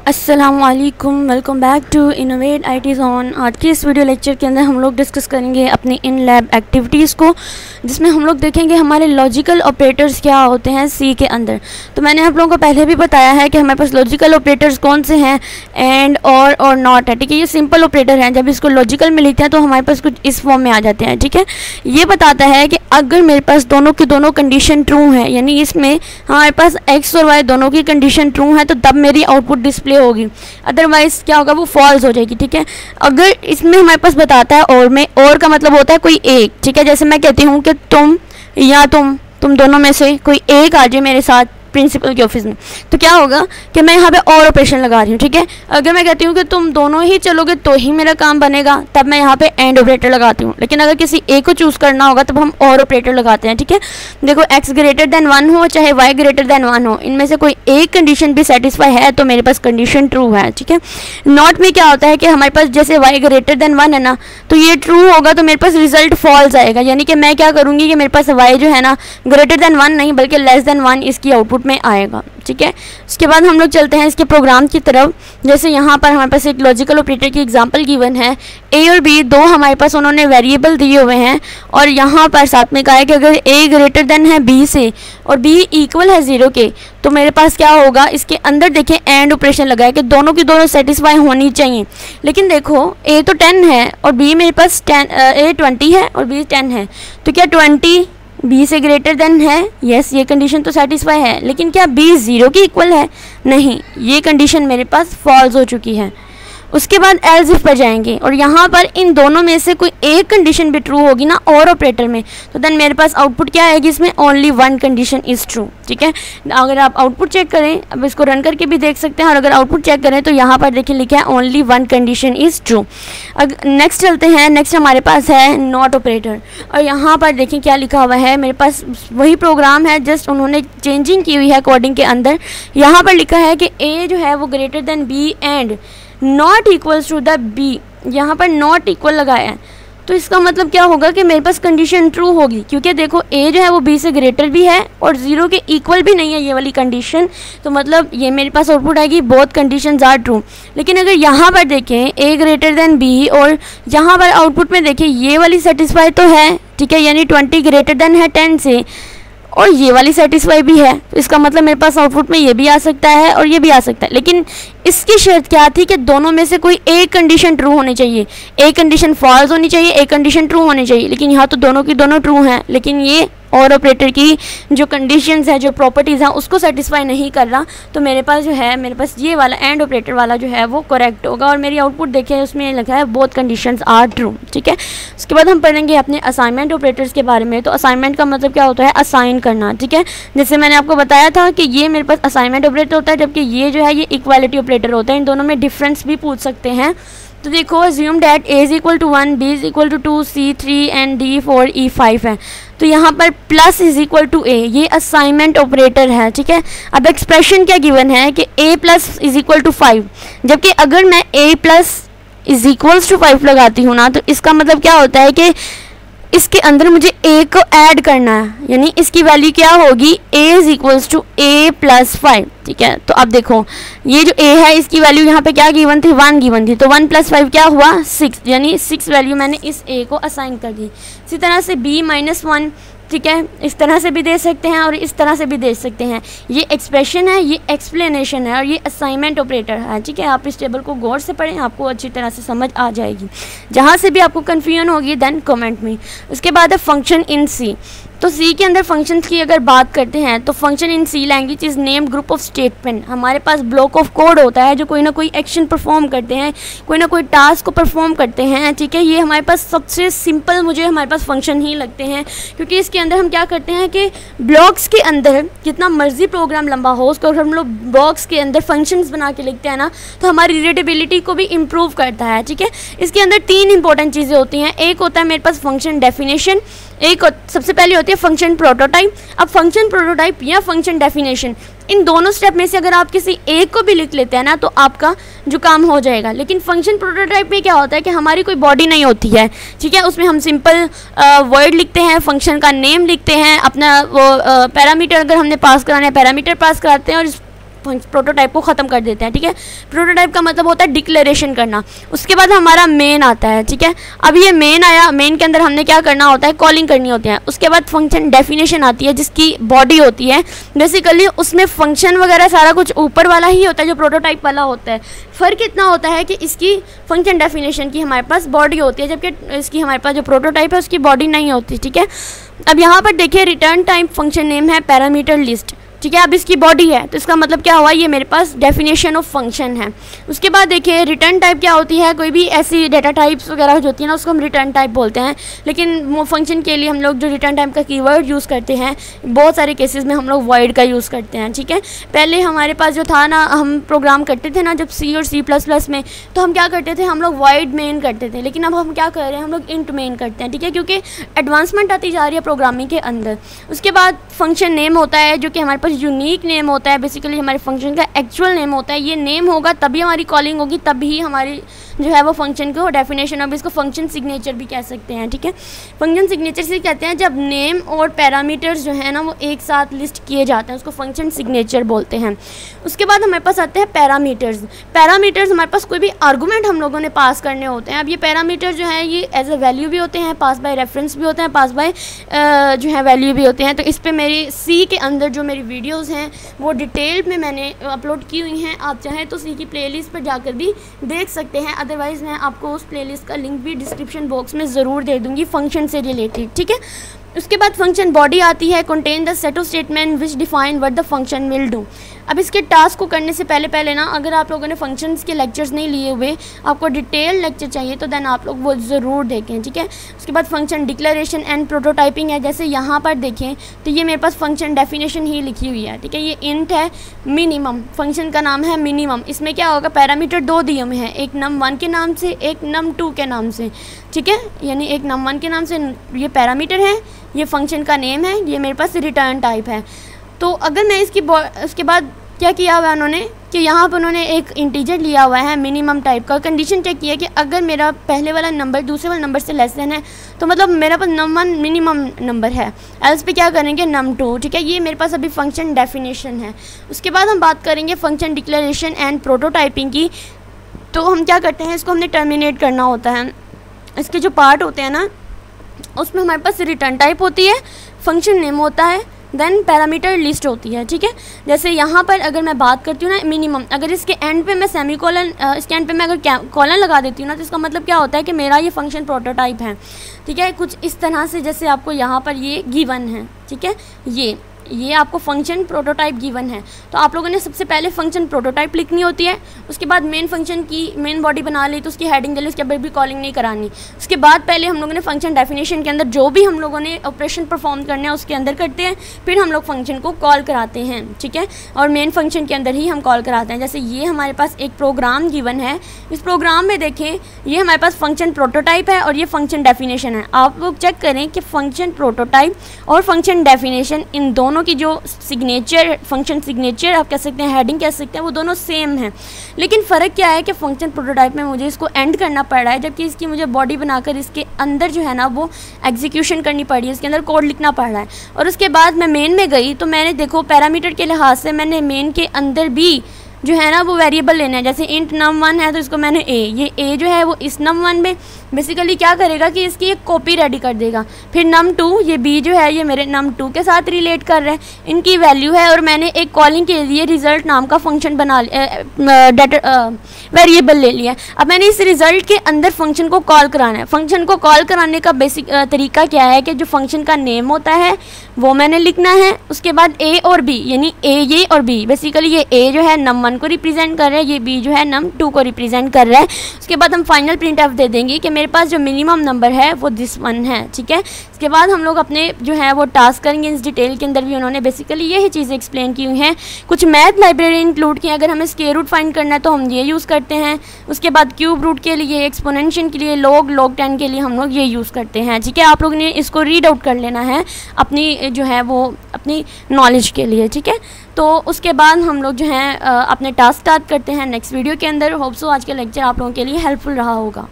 अस्सलामुअलैकुम, welcome back to Innovate IT Zone. आज के इस वीडियो लेक्चर के अंदर हम लोग डिस्कस करेंगे अपनी इन लैब एक्टिविटीज़ को, जिसमें हम लोग देखेंगे हमारे लॉजिकल ऑपरेटर्स क्या होते हैं सी के अंदर। तो मैंने आप लोगों को पहले भी बताया है कि हमारे पास लॉजिकल ऑपरेटर्स कौन से हैं, एंड और नॉट है। ठीक है, ये सिंपल ऑपरेटर हैं। जब इसको लॉजिकल में लिखते हैं तो हमारे पास कुछ इस फॉर्म में आ जाते हैं। ठीक है, ये बताता है कि अगर मेरे पास दोनों की दोनों कंडीशन ट्रू है, यानी इसमें हमारे पास एक्स और वाई दोनों की कंडीशन ट्रू है, तो तब मेरी आउटपुट डिस्प्ले होगी, अदरवाइज क्या होगा, वो फॉल्स हो जाएगी। ठीक है, अगर इसमें हमारे पास बताता है और में, और का मतलब होता है कोई एक। ठीक है, जैसे मैं कहती हूँ कि तुम या तुम दोनों में से कोई एक आ जाए मेरे साथ प्रिंसिपल के ऑफिस में, तो क्या होगा कि मैं यहाँ पे और ऑपरेशन लगा रही हूँ। ठीक है, अगर मैं कहती हूँ कि तुम दोनों ही चलोगे तो ही मेरा काम बनेगा, तब मैं यहाँ पे एंड ऑपरेटर लगाती हूँ। लेकिन अगर किसी एक को चूज़ करना होगा तब हम और ऑपरेटर लगाते हैं। ठीक है, देखो x ग्रेटर देन 1 हो चाहे y ग्रेटर देन 1 हो, इनमें से कोई एक कंडीशन भी सेटिस्फाई है तो मेरे पास कंडीशन ट्रू है। ठीक है, नॉट में क्या होता है कि हमारे पास जैसे y ग्रेटर देन 1 है ना, तो ये ट्रू होगा तो मेरे पास रिजल्ट फॉल्स आएगा, यानी कि मैं क्या करूँगी कि मेरे पास y जो है ना ग्रेटर देन 1 नहीं बल्कि लेस देन 1 इसकी आउटपुट में आएगा। ठीक है, उसके बाद हम लोग चलते हैं इसके प्रोग्राम की तरफ। जैसे यहाँ पर हमारे पास एक लॉजिकल ऑपरेटर की एग्जांपल गिवन है, a और b दो हमारे पास उन्होंने वेरिएबल दिए हुए हैं, और यहाँ पर साथ में कहा है कि अगर a ग्रेटर देन है b से और b इक्वल है 0 के, तो मेरे पास क्या होगा, इसके अंदर देखें एंड ऑपरेशन लगा है कि दोनों की दोनों सेटिस्फाई होनी चाहिए। लेकिन देखो a तो 10 है और b मेरे पास a 20 है और b 10 है, तो क्या 20 b से ग्रेटर देन है? यस, ये कंडीशन तो सेटिस्फाई है। लेकिन क्या b 0 के इक्वल है? नहीं, ये कंडीशन मेरे पास फॉल्स हो चुकी है। उसके बाद एल्स इफ पर जाएंगे और यहाँ पर इन दोनों में से कोई एक कंडीशन भी ट्रू होगी ना और ऑपरेटर में, तो देन मेरे पास आउटपुट क्या आएगी, इसमें only one condition is true. ठीक है, अगर आप आउटपुट चेक करें, अब इसको रन करके भी देख सकते हैं, और अगर आउटपुट चेक करें तो यहाँ पर देखिए लिखा है only one condition is true. Next चलते हैं, नेक्स्ट हमारे पास है नॉट ऑपरेटर, और यहाँ पर देखें क्या लिखा हुआ है, मेरे पास वही प्रोग्राम है, जस्ट उन्होंने चेंजिंग की हुई है कोडिंग के अंदर। यहाँ पर लिखा है कि ए जो है वो greater than b and not equals to the b, यहाँ पर नॉट इक्वल लगाया है, तो इसका मतलब क्या होगा कि मेरे पास कंडीशन ट्रू होगी, क्योंकि देखो a जो है वो b से ग्रेटर भी है और 0 के इक्वल भी नहीं है ये वाली कंडीशन, तो मतलब ये मेरे पास आउटपुट आएगी बोथ कंडीशंस आर ट्रू। लेकिन अगर यहाँ पर देखें a ग्रेटर देन b और यहाँ पर आउटपुट में देखें ये वाली सेटिस्फाई तो है, ठीक है, यानी 20 ग्रेटर देन है 10 से, और ये वाली सेटिस्फाई भी है, तो इसका मतलब मेरे पास आउटपुट में ये भी आ सकता है और ये भी आ सकता है। लेकिन इसकी शर्त क्या थी कि दोनों में से कोई एक कंडीशन ट्रू होनी चाहिए, एक कंडीशन फॉल्स होनी चाहिए, एक कंडीशन ट्रू होनी चाहिए। लेकिन यहाँ तो दोनों की दोनों ट्रू हैं, लेकिन ये और ऑपरेटर की जो कंडीशंस है, जो प्रॉपर्टीज़ हैं, उसको सेटिस्फाई नहीं कर रहा, तो मेरे पास जो है, मेरे पास ये वाला एंड ऑपरेटर वाला जो है वो करेक्ट होगा, और मेरी आउटपुट देखिए उसमें लिखा है बोथ कंडीशंस आर ट्रू। ठीक है, उसके बाद हम पढ़ेंगे अपने असाइनमेंट ऑपरेटर्स के बारे में। तो असाइनमेंट का मतलब क्या होता है, असाइन करना। ठीक है, जैसे मैंने आपको बताया था कि ये मेरे पास असाइनमेंट ऑपरेटर होता है, जबकि ये जो है ये इक्वालिटी ऑपरेटर होता है। इन दोनों में डिफरेंस भी पूछ सकते हैं। तो देखो, assume that a is equal to 1, b is equal to 2, c 3 and d 4 e 5 है, तो यहाँ पर plus is equal to a, ये असाइनमेंट ऑपरेटर है। ठीक है, अब एक्सप्रेशन क्या गिवन है कि a plus is equal to 5, जबकि अगर मैं a plus is equals to 5 लगाती हूँ ना, तो इसका मतलब क्या होता है कि इसके अंदर मुझे a को ऐड करना है, यानी इसकी वैल्यू क्या होगी, a is equals to a plus 5। ठीक है, तो अब देखो ये जो a है इसकी वैल्यू यहाँ पे क्या गिवन थी, 1 गिवन थी, तो 1 प्लस 5 क्या हुआ, 6, यानी 6 वैल्यू मैंने इस a को असाइन कर दी। इसी तरह से b माइनस 1, ठीक है, इस तरह से भी दे सकते हैं और इस तरह से भी दे सकते हैं। ये एक्सप्रेशन है, ये एक्सप्लेनेशन है, और ये असाइनमेंट ऑपरेटर है। ठीक है, आप इस टेबल को गौर से पढ़ें, आपको अच्छी तरह से समझ आ जाएगी। जहाँ से भी आपको कन्फ्यूजन होगी देन कमेंट में। उसके बाद है फंक्शन इन सी। तो सी के अंदर फंक्शंस की अगर बात करते हैं तो function in C language is named group of statement. हमारे पास ब्लॉक ऑफ कोड होता है जो कोई ना कोई एक्शन परफॉर्म करते हैं, कोई ना कोई टास्क को परफॉर्म करते हैं। ठीक है, ये हमारे पास सबसे सिंपल मुझे हमारे पास फंक्शन ही लगते हैं, क्योंकि इसके अंदर हम क्या करते हैं कि ब्लॉक्स के अंदर जितना मर्जी प्रोग्राम लंबा हो उसको हम लोग ब्लॉक्स के अंदर फंक्शंस बना के लिखते हैं ना, तो हमारी रीडेबिलिटी को भी इम्प्रूव करता है। ठीक है, इसके अंदर 3 इंपॉर्टेंट चीज़ें होती हैं। एक होता है मेरे पास फंक्शन डेफिनेशन, एक सबसे पहले होती है फंक्शन प्रोटोटाइप। अब फंक्शन प्रोटोटाइप या फंक्शन डेफिनेशन, इन दोनों स्टेप में से अगर आप किसी एक को भी लिख लेते हैं ना तो आपका जो काम हो जाएगा। लेकिन फंक्शन प्रोटोटाइप में क्या होता है कि हमारी कोई बॉडी नहीं होती है, ठीक है, उसमें हम सिंपल वर्ड लिखते हैं, फंक्शन का नेम लिखते हैं, अपना वो पैरामीटर अगर हमने पास कराना है पैरामीटर पास कराते हैं, और प्रोटोटाइप को ख़त्म कर देते हैं, ठीक है। प्रोटोटाइप का मतलब होता है डिक्लेरेशन करना। उसके बाद हमारा मेन आता है, ठीक है। अब ये मेन आया, मेन के अंदर हमने क्या करना होता है, कॉलिंग करनी होती है। उसके बाद फंक्शन डेफिनेशन आती है जिसकी बॉडी होती है, बेसिकली उसमें फंक्शन वगैरह सारा कुछ ऊपर वाला ही होता है जो प्रोटोटाइप वाला होता है। फ़र्क इतना होता है कि इसकी फंक्शन डेफिनेशन की हमारे पास बॉडी होती है, जबकि इसकी हमारे पास जो प्रोटोटाइप है उसकी बॉडी नहीं होती, ठीक है। अब यहाँ पर देखिए रिटर्न टाइप फंक्शन नेम है पैरामीटर लिस्ट, ठीक है। अब इसकी बॉडी है तो इसका मतलब क्या हुआ, ये मेरे पास डेफिनेशन ऑफ फंक्शन है। उसके बाद देखिए रिटर्न टाइप क्या होती है, कोई भी ऐसी डेटा टाइप्स वगैरह जो होती है ना उसको हम रिटर्न टाइप बोलते हैं, लेकिन वो फंक्शन के लिए हम लोग जो रिटर्न टाइप का कीवर्ड यूज़ करते हैं बहुत सारे केसेस में हम लोग वॉइड का यूज़ करते हैं, ठीक है। पहले हमारे पास जो था ना, हम प्रोग्राम करते थे ना जब सी और C++ में, तो हम क्या करते थे, हम लोग वॉइड मेन करते थे, लेकिन अब हम क्या कर रहे हैं, हम लोग इंट मेन करते हैं, ठीक है, क्योंकि एडवांसमेंट आती जा रही है प्रोग्रामिंग के अंदर। उसके बाद फंक्शन नेम होता है जो कि हमारे पास यूनिक नेम होता है, बेसिकली हमारे फंक्शन का एक्चुअल नेम होता है। ये नेम होगा तभी हमारी कॉलिंग होगी, तभी हमारी जो है वो फंक्शन को डेफिनेशन, अब इसको फंक्शन सिग्नेचर भी कह सकते हैं, ठीक है। फंक्शन सिग्नेचर से कहते हैं जब नेम और पैरामीटर्स जो है ना वो एक साथ लिस्ट किए जाते हैं, उसको फंक्शन सिग्नेचर बोलते हैं। उसके बाद हमारे पास आते हैं पैरामीटर्स। पैरामीटर्स हमारे पास कोई भी आर्गूमेंट हम लोगों ने पास करने होते हैं। अब ये पैरामीटर जो है ये एज ए वैल्यू भी होते हैं, पास बाय रेफरेंस भी होते हैं, पास बाय जो है वैल्यू भी होते हैं। तो इस पर मेरी सी के अंदर जो मेरी वीडियोज़ हैं वो डिटेल में मैंने अपलोड की हुई हैं, आप चाहें तो सी की प्लेलिस्ट पर जाकर भी देख सकते हैं, अदरवाइज़ मैं आपको उस प्लेलिस्ट का लिंक भी डिस्क्रिप्शन बॉक्स में ज़रूर दे दूँगी फंक्शन से रिलेटेड, ठीक है। उसके बाद फंक्शन बॉडी आती है, contain the set of statement which define what the function will do. अब इसके टास्क को करने से पहले ना, अगर आप लोगों ने फंक्शंस के लेक्चर्स नहीं लिए हुए, आपको डिटेल लेक्चर चाहिए तो देन आप लोग वो ज़रूर देखें, ठीक है। उसके बाद फंक्शन डिक्लेरेशन एंड प्रोटोटाइपिंग है। जैसे यहाँ पर देखें तो ये मेरे पास फंक्शन डेफिनेशन ही लिखी हुई है, ठीक है। ये इंट है मिनिमम, फंक्शन का नाम है मिनिमम। इसमें क्या होगा, पैरामीटर दो दिए हुए हैं, एक num1 के नाम से, एक num2 के नाम से, ठीक है। यानी एक num1 के नाम से ये पैरामीटर है, ये फंक्शन का नेम है, ये मेरे पास रिटर्न टाइप है। तो अगर मैं उसके बाद क्या किया हुआ है उन्होंने कि यहाँ पर उन्होंने एक इंटीजर लिया हुआ है मिनिमम टाइप का, कंडीशन चेक किया कि अगर मेरा पहले वाला नंबर दूसरे वाले नंबर से लेस देन है तो मतलब मेरा पास num1 मिनिमम नंबर है, एल्स पे क्या करेंगे num2, ठीक है। ये मेरे पास अभी फंक्शन डेफिनेशन है। उसके बाद हम बात करेंगे फंक्शन डिक्लेरेशन एंड प्रोटोटाइपिंग की। तो हम क्या करते हैं, इसको हमने टर्मिनेट करना होता है। इसके जो पार्ट होते हैं ना उसमें हमारे पास रिटर्न टाइप होती है, फंक्शन नेम होता है, देन पैरामीटर लिस्ट होती है, ठीक है। जैसे यहाँ पर अगर मैं बात करती हूँ ना मिनिमम, अगर इसके एंड पे मैं सेमीकोलन, इसके एंड पे मैं अगर कॉलन लगा देती हूँ ना तो इसका मतलब क्या होता है कि मेरा ये फंक्शन प्रोटोटाइप है, ठीक है। कुछ इस तरह से जैसे आपको यहाँ पर ये गिवन है, ठीक है, ये आपको फंक्शन प्रोटोटाइप गिवन है। तो आप लोगों ने सबसे पहले फंक्शन प्रोटोटाइप लिखनी होती है, उसके बाद मेन फंक्शन की मेन बॉडी बना ली तो उसकी हेडिंग दे ली, उसके बाद भी कॉलिंग नहीं करानी। उसके बाद पहले हम लोगों ने फंक्शन डेफिनेशन के अंदर जो भी हम लोगों ने ऑपरेशन परफॉर्म करने हैं उसके अंदर करते हैं, फिर हम लोग फंक्शन को कॉल कराते हैं, ठीक है। और मेन फंक्शन के अंदर ही हम कॉल कराते हैं। जैसे ये हमारे पास एक प्रोग्राम गिवन है, इस प्रोग्राम में देखें ये हमारे पास फंक्शन प्रोटोटाइप है और ये फंक्शन डेफिनेशन है। आप लोग चेक करें कि फंक्शन प्रोटोटाइप और फंक्शन डेफिनेशन, इन दोनों की जो सिग्नेचर, फंक्शन सिग्नेचर आप कह सकते हैं, हेडिंग कह सकते हैं, वो दोनों सेम है। लेकिन फ़र्क क्या है कि फंक्शन प्रोटोटाइप में मुझे इसको एंड करना पड़ रहा है, जबकि इसकी मुझे बॉडी बनाकर इसके अंदर जो है ना वो एग्जीक्यूशन करनी पड़ी है, इसके अंदर कोड लिखना पड़ रहा है। और उसके बाद मैं मेन में गई तो मैंने देखो पैरामीटर के लिहाज से मैंने मेन के अंदर भी जो है ना वो वेरिएबल लेना है। जैसे इंट num1 है तो इसको मैंने ये a जो है वो इस num1 में बेसिकली क्या करेगा कि इसकी एक कॉपी रेडी कर देगा। फिर num2, ये b जो है ये मेरे num2 के साथ रिलेट कर रहे हैं, इनकी वैल्यू है। और मैंने एक कॉलिंग के लिए रिजल्ट नाम का फंक्शन बना वेरिएबल ले लिया। अब मैंने इस रिजल्ट के अंदर फंक्शन को कॉल कराना है। फंक्शन को कॉल कराने का बेसिक तरीका क्या है कि जो फंक्शन का नेम होता है वो मैंने लिखना है। उसके बाद a और b, यानी ये और b, बेसिकली ये a जो है num1 को रिप्रेजेंट कर रहा है, ये b जो है num2 को रिप्रेजेंट कर रहा है। उसके बाद हम फाइनल प्रिंट एफ दे देंगे कि मेरे पास जो मिनिमम नंबर है वो दिस वन है, ठीक है। इसके बाद हम लोग अपने जो है वो टास्क करेंगे। इस डिटेल के अंदर भी उन्होंने बेसिकली यही चीज़ें एक्सप्लेन की हुई हैं। कुछ मैथ लाइब्रेरी इंक्लूड की, अगर हमें स्क्वायर रूट फाइंड करना है तो हम ये यूज़ करते हैं। उसके बाद क्यूब रूट के लिए, एक्सपोनेंशियल के लिए, log 10 के लिए हम लोग ये यूज़ करते हैं, ठीक है। आप लोगों ने इसको रीड आउट कर लेना है अपनी जो है वो अपनी नॉलेज के लिए, ठीक है। तो उसके बाद हम लोग जो हैं अपने टास्क स्टार्ट करते हैं नेक्स्ट वीडियो के अंदर। होप सो आज का लेक्चर आप लोगों के लिए हेल्पफुल रहा होगा।